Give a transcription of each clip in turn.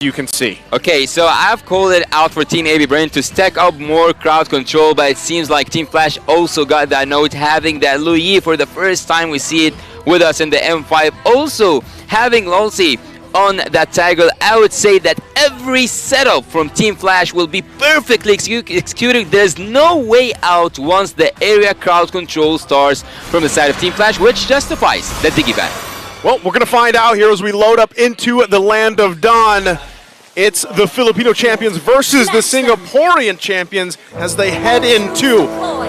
you can see. Okay, so I've called it out for Team AB Bren to stack up more crowd control, but it seems like Team Flash also got that note, having that Louis for the first time we see it with us in the M5. Also having Lolsey on that Tiger. I would say that every setup from Team Flash will be perfectly executed. There's no way out once the area crowd control starts from the side of Team Flash, which justifies the Diggy ban. Well, we're going to find out here as we load up into the Land of Dawn. It's the Filipino champions versus the Singaporean champions as they head into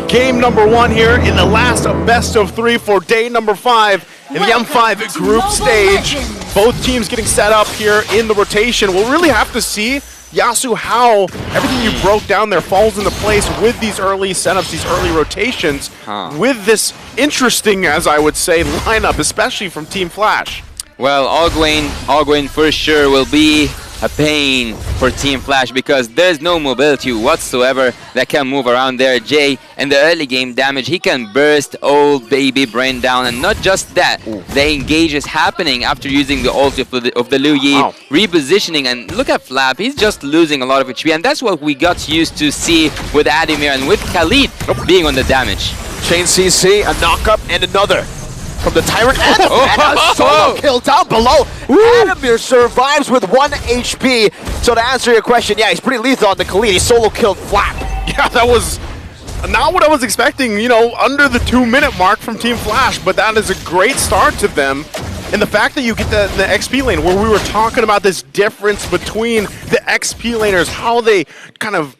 game number 1 here in the last of best of 3 for day number 5 in the M5 group stage. Both teams getting set up here in the rotation. We'll really have to see, Yasu, how everything you broke down there falls into place with these early setups, these early rotations, with this interesting, as I would say, lineup, especially from Team Flash. Well, Ogwin for sure will be a pain for Team Flash because there's no mobility whatsoever that can move around there. Jay, in the early game damage, he can burst old baby Bren down, and not just that, the engage is happening after using the ult of the Liu Yi, repositioning, and look at Flap, he's just losing a lot of HP, and that's what we got used to see with Ademir and with Khalid being on the damage. Chain CC, a knockup, and another from the Tyrant, and a solo kill down below. Ademir survives with 1 HP. So to answer your question, yeah, he's pretty lethal on the Khalid. He solo killed Flap. Yeah, that was not what I was expecting, you know, under the 2-minute mark from Team Flash, but that is a great start to them. And the fact that you get the XP lane, where we were talking about this difference between the XP laners, how they kind of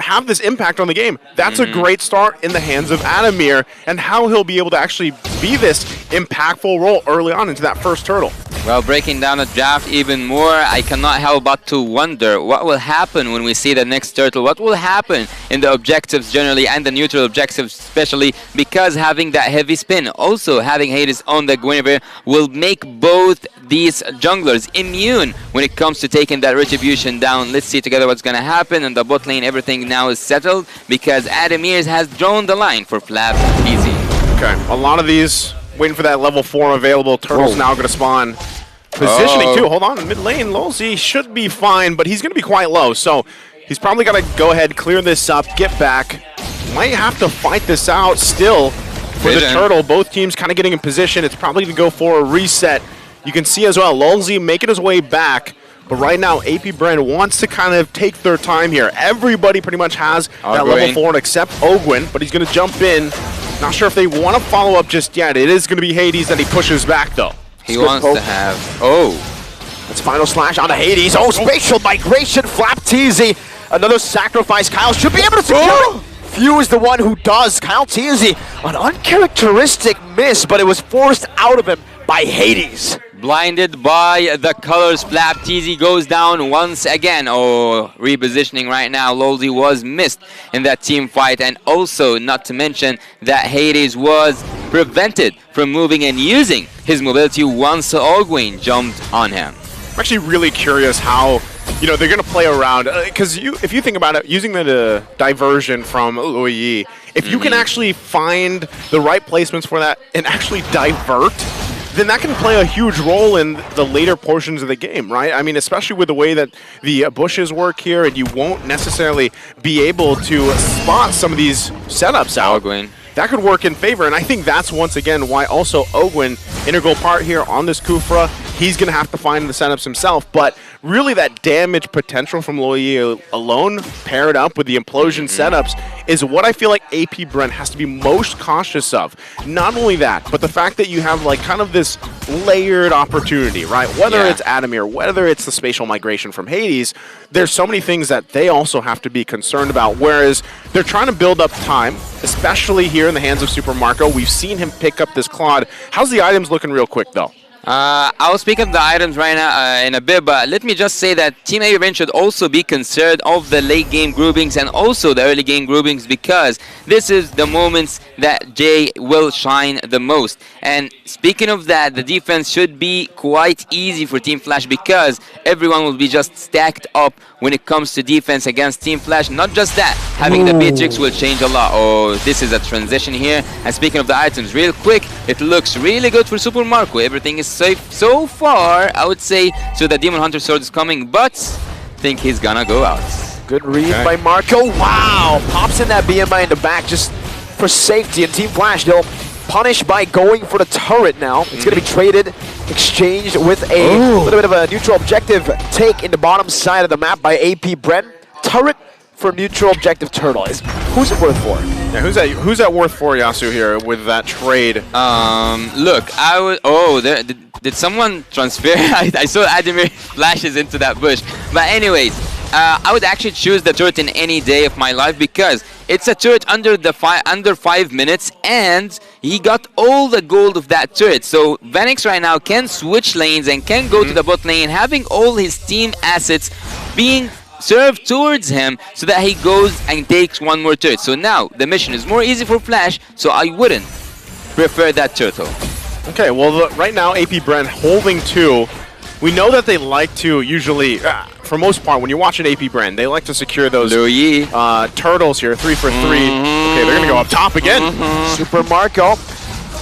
have this impact on the game. That's a great start in the hands of Ademir, and how he'll be able to actually be this impactful role early on into that first turtle. Well, breaking down the draft even more, I cannot help but to wonder what will happen when we see the next turtle. What will happen in the objectives generally and the neutral objectives especially, because having that heavy spin, also having Hades on the Guinevere, will make both these junglers immune when it comes to taking that retribution down. Let's see together what's going to happen. In the bot lane, everything now is settled because Ademir has drawn the line for Flap. Easy. Okay, a lot of these waiting for that level 4 available. Turtle's now going to spawn. Positioning too. Hold on, mid lane, Lolsey should be fine, but he's going to be quite low, so he's probably going to go ahead, clear this up, get back. Might have to fight this out still for the turtle. Both teams kind of getting in position. It's probably going to go for a reset. You can see as well, Lolsey making his way back. But right now, AP Bren wants to kind of take their time here. Everybody pretty much has that level 4 except Ogwin, but he's going to jump in. Not sure if they want to follow up just yet. It is going to be Hades that he pushes back, though. He wants to have... That's final slash onto Hades. Spatial migration, Flap Teasy. Another sacrifice. Kyle should be able to secure it. Few is the one who does. Kyle Teasy, an uncharacteristic miss, but it was forced out of him by Hades. Blinded by the colors, Flap TZ goes down once again. Repositioning right now. Lolsey was missed in that team fight, and also not to mention that Hades was prevented from moving and using his mobility once Ogwin jumped on him. I'm actually really curious how, you know, they're going to play around, because if you think about it, using the diversion from Louis, if you can actually find the right placements for that and actually divert, then that can play a huge role in the later portions of the game, right? I mean, especially with the way that the bushes work here, and you won't necessarily be able to spot some of these setups out. Ogwin. That could work in favor, and I think that's once again why also Ogwin, integral part here on this Kufra. He's going to have to find the setups himself, but really that damage potential from Loyi alone, paired up with the implosion setups, is what I feel like AP Bren has to be most cautious of. Not only that, but the fact that you have like kind of this layered opportunity, right? Whether it's Ademir, whether it's the spatial migration from Hades, there's so many things that they also have to be concerned about, whereas they're trying to build up time, especially here in the hands of Super Marco. We've seen him pick up this Claude. How's the items looking real quick, though? I'll speak of the items right now in a bit, but let me just say that Team AB Bren should also be concerned of the late game groupings and also the early game groupings, because this is the moments that Jay will shine the most. And speaking of that, the defense should be quite easy for Team Flash because everyone will be just stacked up when it comes to defense against Team Flash. Not just that, Having the Beatrix will change a lot. Oh, this is a transition here. And speaking of the items, real quick, it looks really good for Super Marco. Everything is safe so far, I would say. So the Demon Hunter Sword is coming, but I think he's gonna go out. Good read by Marco. Wow! Pops in that BMI in the back just for safety. And Team Flash, they'll punish by going for the turret now. It's going to be traded, exchanged with a little bit of a neutral objective take in the bottom side of the map by AP Bren. Turret for neutral objective turtle. Who's it worth for? Yeah, who's that worth for, Yasu, here with that trade? Look, I would. Oh, did someone transfer? I saw Ademir flashes into that bush. But anyways, I would actually choose the turret in any day of my life because it's a turret under 5 minutes, and he got all the gold of that turret. So Vanix right now can switch lanes and can go to the bot lane, having all his team assets being served towards him so that he goes and takes one more turret. So now the mission is more easy for Flash, so I wouldn't prefer that turtle. Okay, well, right now, AP Bren holding 2. We know that they like to usually, for most part, when you're watching AP Bren, they like to secure those turtles here, 3 for 3. Okay, they're going to go up top again. Super Marco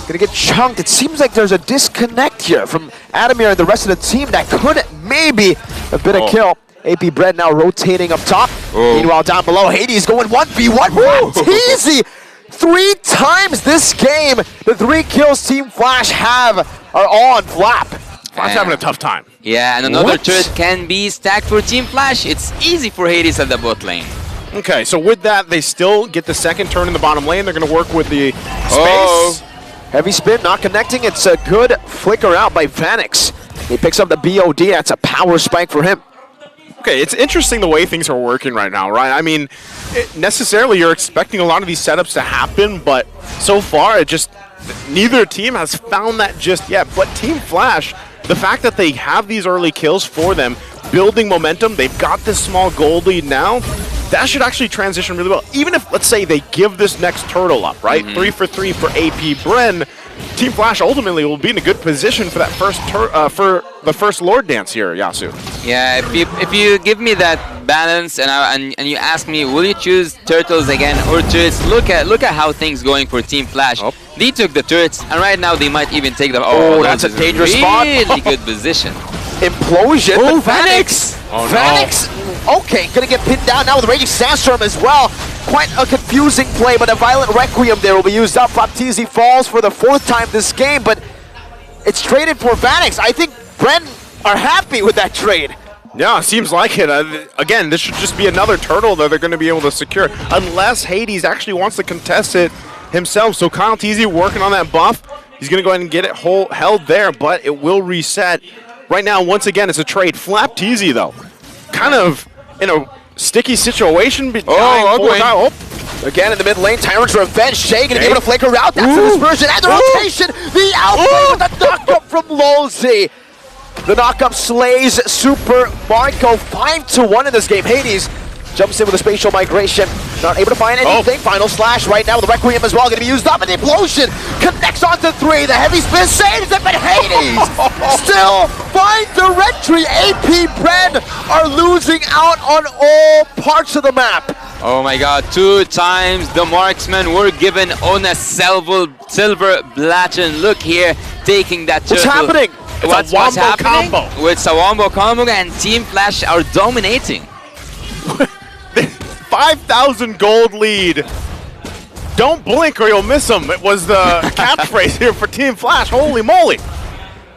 gonna get chunked. It seems like there's a disconnect here from Ademir and the rest of the team that could maybe have been a kill. AP Bren now rotating up top. Meanwhile, down below, Hades going 1v1. Easy! 3 times this game, the 3 kills Team Flash are on Flap. Flash having a tough time. Yeah, and another turret can be stacked for Team Flash. It's easy for Hades at the bot lane. Okay, so with that, they still get the second turn in the bottom lane. They're going to work with the space. Heavy spin, not connecting. It's a good flicker out by Vanix. He picks up the BOD. That's a power spike for him. Okay, it's interesting the way things are working right now, right? I mean, necessarily you're expecting a lot of these setups to happen, but so far neither team has found that just yet. But Team Flash, the fact that they have these early kills for them, building momentum, they've got this small gold lead now, that should actually transition really well. Even if, let's say, they give this next turtle up, right? 3 for 3 for AP Bren, Team Flash ultimately will be in a good position for that first Lord Dance here, Yasu. Yeah, if you give me that balance and you ask me, will you choose turtles again or turrets? Look at how things going for Team Flash. They took the turrets, and right now they might even take the. That's a dangerous spot. Really good position. Implosion. Oh, Vanix! Vanix. Okay, gonna get pinned down now with Raging Sandstorm as well. Quite a confusing play, but a Violent Requiem there will be used up. Flaptizi falls for the 4th time this game, but it's traded for Vanix. I think Bren are happy with that trade. Yeah, seems like it. Again, this should just be another turtle that they're going to be able to secure, unless Hades actually wants to contest it himself. So Kyle Teasy working on that buff. He's going to go ahead and get it held there, but it will reset. Right now, once again, it's a trade. Flaptizi, though, kind of in a sticky situation. Again in the mid lane, Tyrant's Revenge. Shay gonna be able to flicker out. That's the dispersion and the rotation. The outplay with the knockup from Lolzy. The knockup slays Super Marco 5-1 in this game. Hades jumps in with a spatial migration. Not able to find anything. Final slash right now with the Requiem as well. Going to be used up. And the implosion connects onto 3. The heavy spin saves it, but Hades still finds the entry. AP Bren are losing out on all parts of the map. Oh my god, 2 times the marksmen were given on a silver Blachen. Look here, taking that turtle. What's happening? What's happening? Combo. It's a wombo combo, and Team Flash are dominating. 5,000 gold lead. Don't blink or you'll miss them. It was the catchphrase here for Team Flash. Holy moly.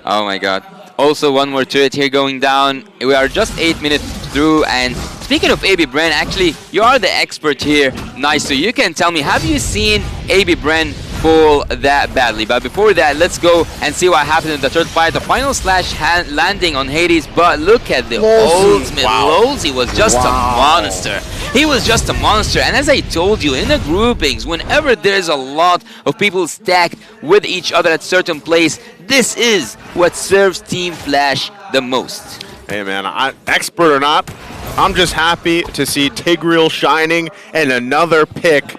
Oh my god. Also, one more turret here going down. We are just 8 minutes through, and speaking of AB Bren, actually, you are the expert here. Nice, so you can tell me, have you seen AB Bren fall that badly? But before that, let's go and see what happened in the third fight. The final slash landing on Hades, but look at the ultimate. Lolzy was just a monster. He was just a monster, and as I told you, in the groupings, whenever there's a lot of people stacked with each other at certain place, this is what serves Team Flash the most. Hey man, expert or not, I'm just happy to see Tigreal shining and another pick,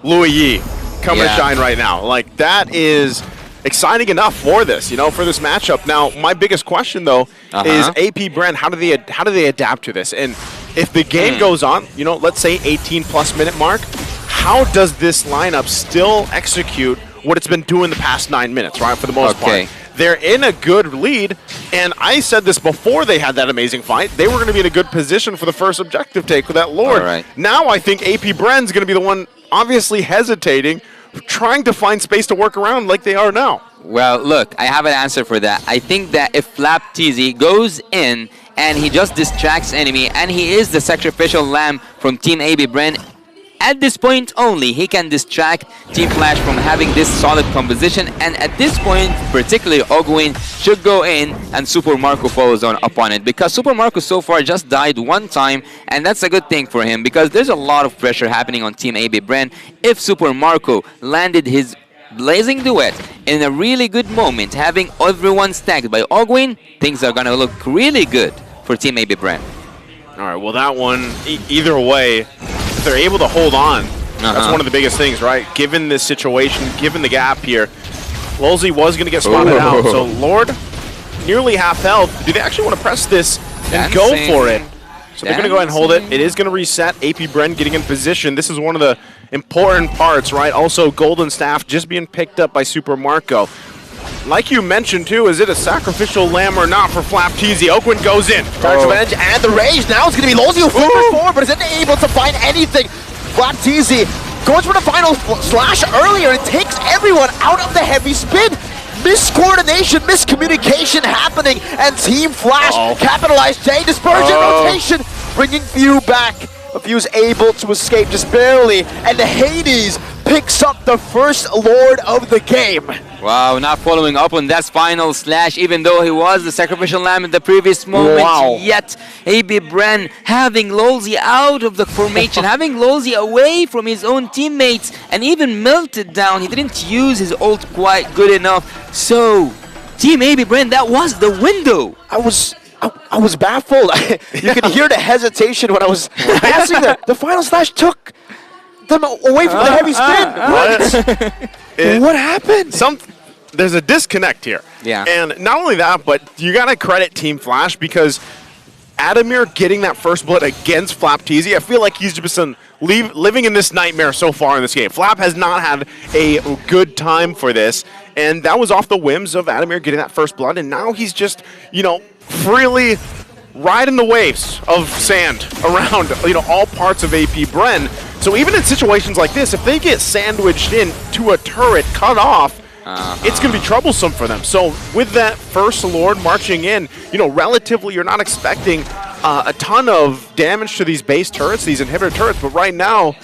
Louis Yi, coming to shine right now. Like, that is exciting enough for this, you know, for this matchup. Now, my biggest question though is AP Bren. How do they adapt to this? And if the game goes on, you know, let's say 18+ minute mark, how does this lineup still execute what it's been doing the past 9 minutes, right, for the most part? They're in a good lead, and I said this before they had that amazing fight. They were going to be in a good position for the first objective take with that Lord. Now I think AP Bren's going to be the one obviously hesitating, trying to find space to work around like they are now. Well, look, I have an answer for that. I think that if Flap TZ goes in and he just distracts enemy, and he is the sacrificial lamb from Team AB Bren, at this point only, he can distract Team Flash from having this solid composition, and at this point, particularly Ogwin should go in and Super Marco follows on upon it, because Super Marco so far just died one time, and that's a good thing for him, because there's a lot of pressure happening on Team AB Bren. If Super Marco landed his Blazing Duet in a really good moment, having everyone stacked by Ogwin, things are gonna look really good for Team AB Bren. Alright, well that one, either way, if they're able to hold on, that's one of the biggest things, right? Given this situation, given the gap here, Lolzy was going to get spotted out, so Lord, nearly half health. Do they actually want to press this and go for it? So they're going to go ahead and hold it. It is going to reset. AP Bren getting in position. This is one of the important parts, right? Also, Golden Staff just being picked up by Super Marco. Like you mentioned too, is it a sacrificial lamb or not for Flap TZ? Oakwind goes in. Charge revenge and the rage. Now it's going to be Lolzy who flippers forward, but isn't able to find anything. Flap TZ goes for the final slash earlier and takes everyone out of the heavy spin. Miscoordination, miscommunication happening, and Team Flash capitalized. J dispersion rotation, bringing Few back. But Few's able to escape just barely, and the Hades picks up the first Lord of the game. Wow, not following up on that final slash, even though he was the sacrificial lamb in the previous moment. Yet, AB Bren having Lolzy out of the formation, having Lolzy away from his own teammates, and even melted down. He didn't use his ult quite good enough. So, Team AB Bren, that was the window. I was baffled. You could hear the hesitation when I was passing that. The final slash took them away from the heavy spin. What happened? There's a disconnect here. And not only that, but you got to credit Team Flash because Adamir getting that first blood against Flap TZ, I feel like he's just been living in this nightmare so far in this game. Flap has not had a good time for this, and that was off the whims of Adamir getting that first blood, and now he's just, you know, freely riding the waves of sand around, you know, all parts of AP Bren. So even in situations like this, if they get sandwiched into a turret cut off, it's going to be troublesome for them. So with that first Lord marching in, you know, relatively you're not expecting a ton of damage to these base turrets, these inhibitor turrets, but right now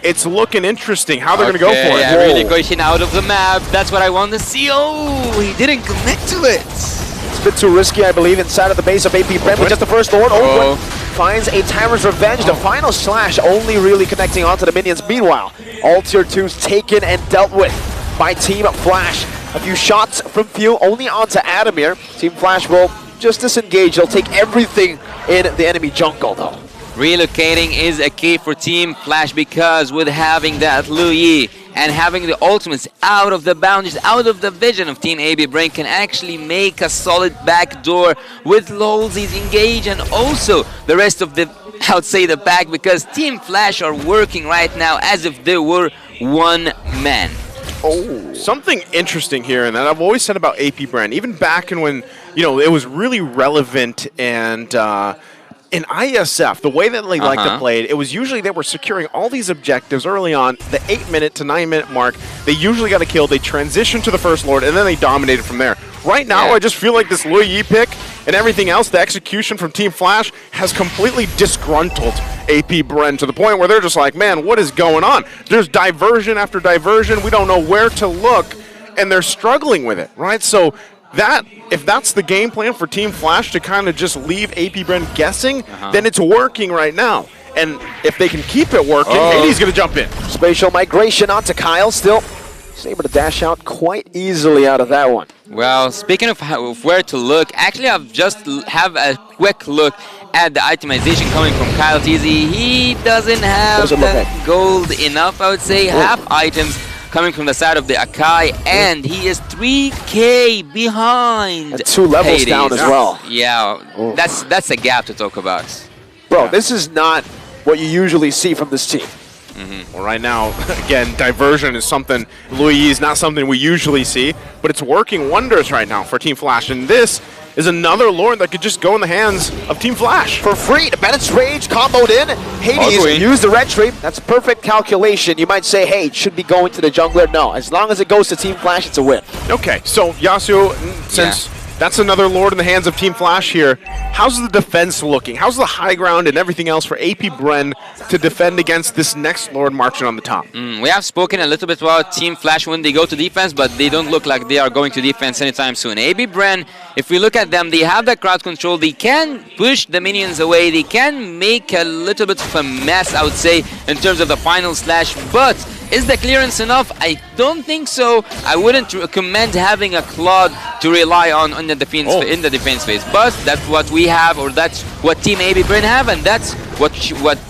it's looking interesting how they're going to go for it. Yeah, really going out of the map. That's what I want to see. Oh, he didn't connect to it. It's a bit too risky, I believe, inside of the base of AP Bren with just the first Lord. Oakwood finds a Timer's Revenge. The final slash only really connecting onto the minions. Meanwhile, all tier 2s taken and dealt with by Team Flash. A few shots from Few only onto Adamir. Team Flash will just disengage. They'll take everything in the enemy jungle, though. Relocating is a key for Team Flash because with having that Lu Yi and having the ultimates out of the boundaries, out of the vision of Team AB Bren can actually make a solid backdoor with Lolzy's engage and also the rest of the, I would say, the pack, because Team Flash are working right now as if they were one man. Something interesting here, and that I've always said about AP Bren, even back in when, you know, it was really relevant and in ISF, the way that they like to play it, it was usually they were securing all these objectives early on, the 8-minute to 9-minute mark. They usually got a kill, they transitioned to the first Lord, and then they dominated from there. Right now, I just feel like this Lu Yi pick and everything else, the execution from Team Flash, has completely disgruntled AP Bren to the point where they're just like, man, what is going on? There's diversion after diversion. We don't know where to look, and they're struggling with it, right? So that, if that's the game plan for Team Flash to kind of just leave AP Bren guessing, then it's working right now. And if they can keep it working, Hades going to jump in. Spatial migration onto Kyle still. He's able to dash out quite easily out of that one. Well, speaking of where to look, actually I've just have a quick look at the itemization coming from Kyle TZ. He doesn't have the gold enough, I would say. Half items coming from the side of the Akai, and he is 3K behind. And 2 levels Hades. down as well. Yeah, that's a gap to talk about. Bro, this is not what you usually see from this team. Well, right now, again, diversion is something, Louis is not something we usually see, but it's working wonders right now for Team Flash. And this is another Lord that could just go in the hands of Team Flash. For free, Bennett's Rage comboed in. Hades used the red tree. That's perfect calculation. You might say, hey, it should be going to the jungler. No, as long as it goes to Team Flash, it's a win. Okay, so Yasuo, since that's another Lord in the hands of Team Flash here, how's the defense looking? How's the high ground and everything else for AP Bren to defend against this next Lord marching on the top? We have spoken a little bit about Team Flash when they go to defense, but they don't look like they are going to defense anytime soon. AB Bren, if we look at them, they have the crowd control. They can push the minions away. They can make a little bit of a mess, I would say, in terms of the final slash. But is the clearance enough? I don't think so. I wouldn't recommend having a Claude to rely on in the defense phase. But that's what we have, or that's what Team AB Bren have, and that's what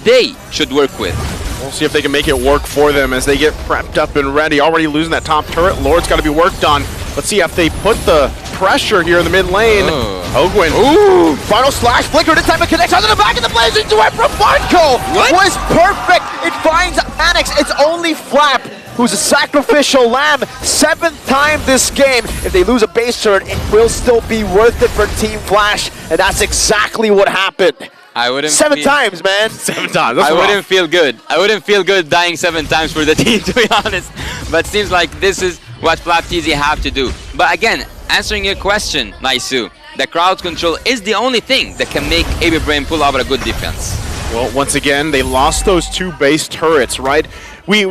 they should work with. We'll see if they can make it work for them as they get prepped up and ready. Already losing that top turret. Lord's got to be worked on. Let's see if they put the pressure here in the mid lane. Ogwin. Ooh, final slash flicker. This time it connects onto the back of the blazing duet from Marco. Was perfect. It finds Anix. It's only Flap who's a sacrificial lamb. 7th time this game. If they lose a base turret, it will still be worth it for Team Flash, and that's exactly what happened. I wouldn't 7 times, man. 7 times. That's I rough. wouldn't feel good. I wouldn't feel good dying 7 times for the team, to be honest. But seems like this is what FlapTZ have to do. But again, answering your question, Naisu, the crowd control is the only thing that can make AB Bren pull off a good defense. Well, once again, they lost those 2 base turrets, right? We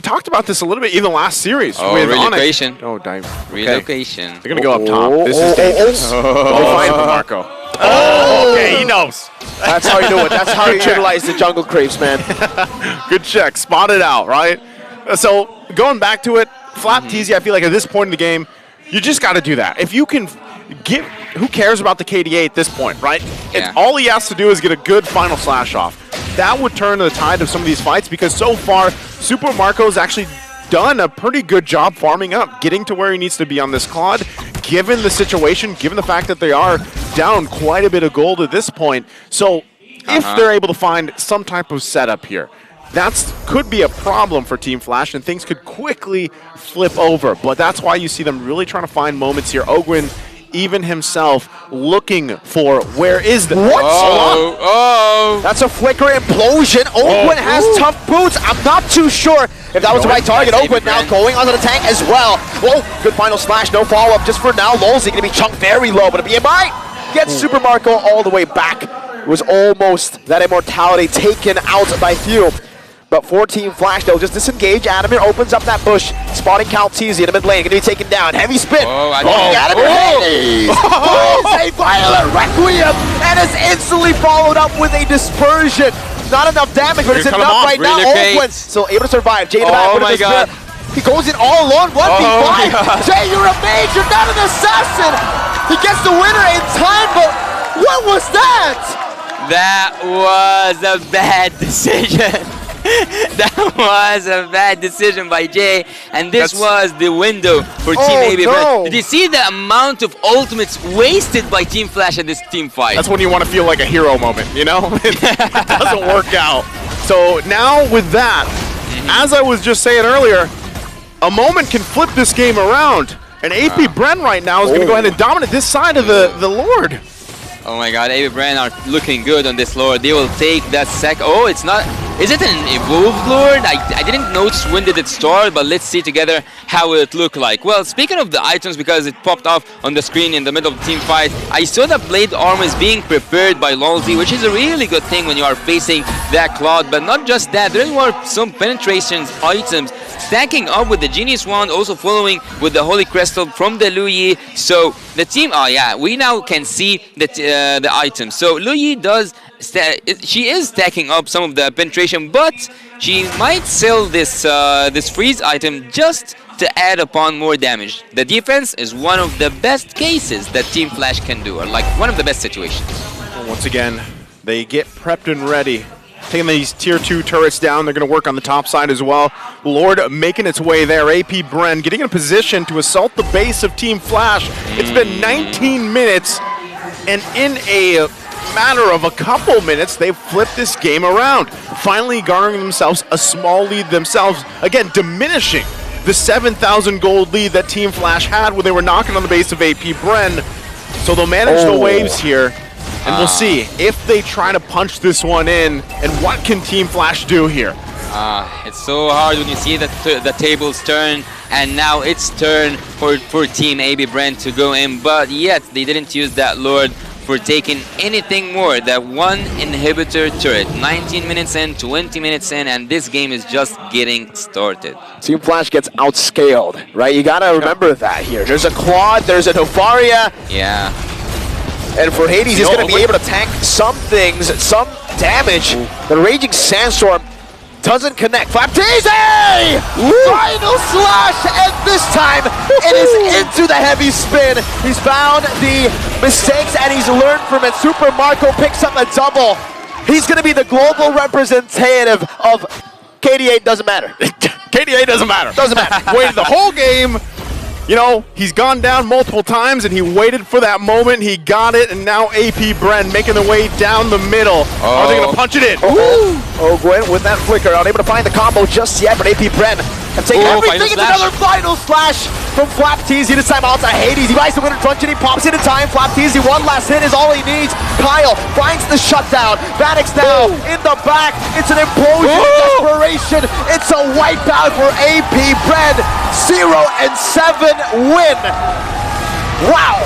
talked about this a little bit even last series. Oh, with relocation. Onyx. Oh, dive. Okay. Relocation. They're going to go up top. This is dangerous. Go find Marco. Oh, okay, he knows. That's how you do it. That's how you utilize the jungle creeps, man. Good check. Spot it out, right? So, going back to it, FlapTZ, I feel like at this point in the game, you just got to do that. If you can get, who cares about the KDA at this point, right? Yeah. All he has to do is get a good final slash off. That would turn the tide of some of these fights because so far, Super Marco's actually done a pretty good job farming up, getting to where he needs to be on this Claude, given the situation, given the fact that they are down quite a bit of gold at this point. So if they're able to find some type of setup here, that could be a problem for Team Flash, and things could quickly flip over. But that's why you see them really trying to find moments here. Ogwin, even himself, looking for where is the... What? Oh! That's a flicker implosion. Ogwin has tough boots. I'm not too sure if that was the right target. Ogwin now going onto the tank as well. Whoa, good final slash, no follow-up just for now. Lolzy going to be chunked very low, but a BMI gets Super Marco all the way back. It was almost that immortality taken out by few. But for Team Flash, they'll just disengage. Adamir opens up that bush, spotting CalTZ in the mid lane. Going to be taken down. Heavy spin. Adamir Hades is a violent requiem, and is instantly followed up with a dispersion. Not enough damage, but it's enough right now. Ogwin still able to survive. Jay in the back. Oh my god. He goes in all alone. 1v5. Jay, you're a mage. You're not an assassin. He gets the winner in time, but what was that? That was a bad decision. That was a bad decision by Jay, and this was the window for Team AB. No. Did you see the amount of ultimates wasted by Team Flash in this team fight? That's when you want to feel like a hero moment, you know? It doesn't work out. So now with that, as I was just saying earlier, a moment can flip this game around. And AP Bren right now is going to go ahead and dominate this side of the Lord. Oh my god, AB Bren are looking good on this Lord. They will take that sec. Oh, it's not... Is it an evolved Lord? I didn't notice when did it start, but let's see together how it look like. Well, speaking of the items, because it popped off on the screen in the middle of the team fight, I saw that Blade Armor is being prepared by Lolzy, which is a really good thing when you are facing that Claude. But not just that, there were some penetrations items stacking up with the Genius Wand, also following with the Holy Crystal from the Luyi. So the team, oh yeah, we now can see that the items. So Luyi does, she is stacking up some of the penetration, but she might sell this this freeze item just to add upon more damage. The defense is one of the best cases that Team Flash can do, or like one of the best situations. Well, once again, they get prepped and ready. Taking these tier 2 turrets down, they're going to work on the top side as well. Lord making its way there. AP Bren getting in a position to assault the base of Team Flash. It's been 19 minutes, and in a matter of a couple minutes, they've flipped this game around, finally garnering themselves a small lead themselves, again, diminishing the 7,000 gold lead that Team Flash had when they were knocking on the base of AP Bren. So they'll manage the waves here, and we'll see if they try to punch this one in, and what can Team Flash do here. It's so hard when you see the tables turn, and now it's turn for Team AB Bren to go in, but yet they didn't use that Lord for taking anything more than one inhibitor turret. 19 minutes in, 20 minutes in, and this game is just getting started. Team Flash gets outscaled, right? You gotta remember that here. There's a Claude, there's a Novaria. Yeah. And for Hades, he's gonna be able to tank some things, some damage. The Raging Sandstorm doesn't connect. Flapteezy! Final slash, and this time it is into the heavy spin. He's found the mistakes and he's learned from it. Super Marco picks up a double. He's gonna be the global representative of KDA. Doesn't matter. KDA doesn't matter. Doesn't matter. Waited the whole game. You know, he's gone down multiple times, and he waited for that moment. He got it, and now AP Bren making their way down the middle. Are they going to punch it in? Oh, Gwen with that flicker, unable to find the combo just yet, but AP Bren have taken everything. It's another final slash from Flapteezy. This time out to Hades. He buys the winner truncheon, he pops it in time. Flapteezy, one last hit is all he needs. Kyle finds the shutdown. Vanix now in the back. It's an implosion of desperation. It's a wipeout for AP Bren. 0-7 win. Wow.